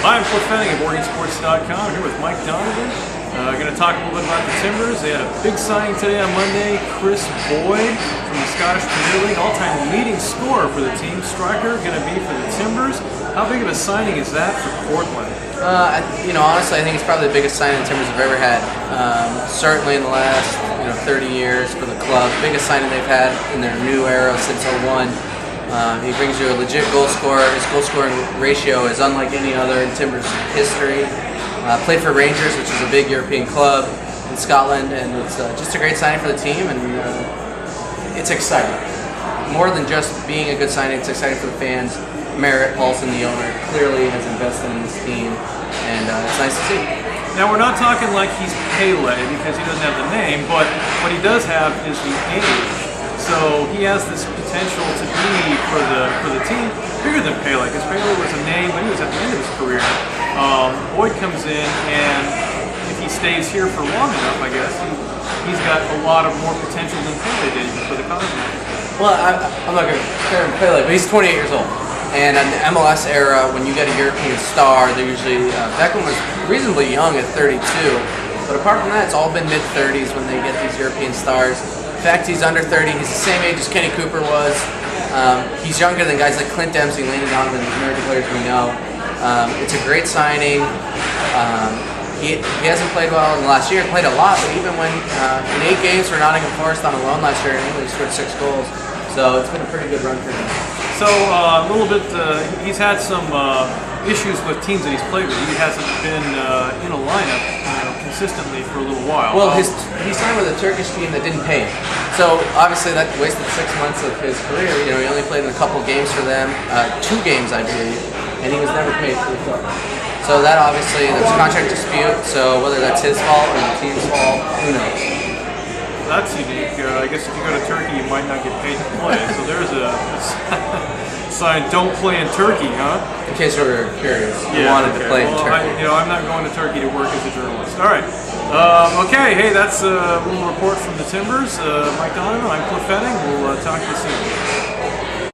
Hi, I'm Pfenning of OregonSports.com. Here with Mike Donovan. Going to talk a little bit about the Timbers. They had a big signing today on Monday. Kris Boyd from the Scottish Premier League, all-time leading scorer for the team. Striker going to be for the Timbers. How big of a signing is that for Portland? Honestly, I think it's probably the biggest signing the Timbers have ever had. Certainly in the last 30 years for the club. Biggest signing they've had in their new era since '01. He brings you a legit goal scorer. His goal scoring ratio is unlike any other in Timbers history. Played for Rangers, which is a big European club in Scotland, and it's just a great signing for the team, and it's exciting. More than just being a good signing, it's exciting for the fans. Merritt Paulson, the owner, clearly has invested in this team, and it's nice to see. Now, we're not talking like he's Pele because he doesn't have the name, but what he does have is the age. So he has this potential to be for the team bigger than Pele, because Pele was a name, but he was at the end of his career. Boyd comes in, and if he stays here for long enough, I guess he's got a lot of more potential than Pele did for the Cosmos. Well, I'm not going to compare him to Pele, but he's 28 years old. And in the MLS era, when you get a European star, they're usually Beckham was reasonably young at 32. But apart from that, it's all been mid-30s when they get these European stars. In fact, he's under 30. He's the same age as Kenny Cooper was. He's younger than guys like Clint Dempsey, Pfenning Donovan, the American players we know. It's a great signing. He hasn't played well in the last year. He played a lot, but even when in 8 games for Nottingham Forest on a loan last year, he scored 6 goals. So it's been a pretty good run for him. So a little bit, he's had some issues with teams that he's played with. He hasn't been in a lineup consistently for a little while. Well, he signed with a Turkish team that didn't pay him. So obviously that wasted 6 months of his career. He only played in a couple games for them, 2 games I believe, and he was never paid for the club. So that obviously, there's a contract dispute, so whether that's his fault or the team's fault, who knows? That's unique. I guess if you go to Turkey, you might not get paid to play. So there's a sign, don't play in Turkey, huh? In case you were curious, you wanted to play in Turkey. I'm not going to Turkey to work as a journalist. All right. Okay, hey, that's a little report from the Timbers. Mike Donovan, I'm Cliff Pfenning. We'll talk to you soon.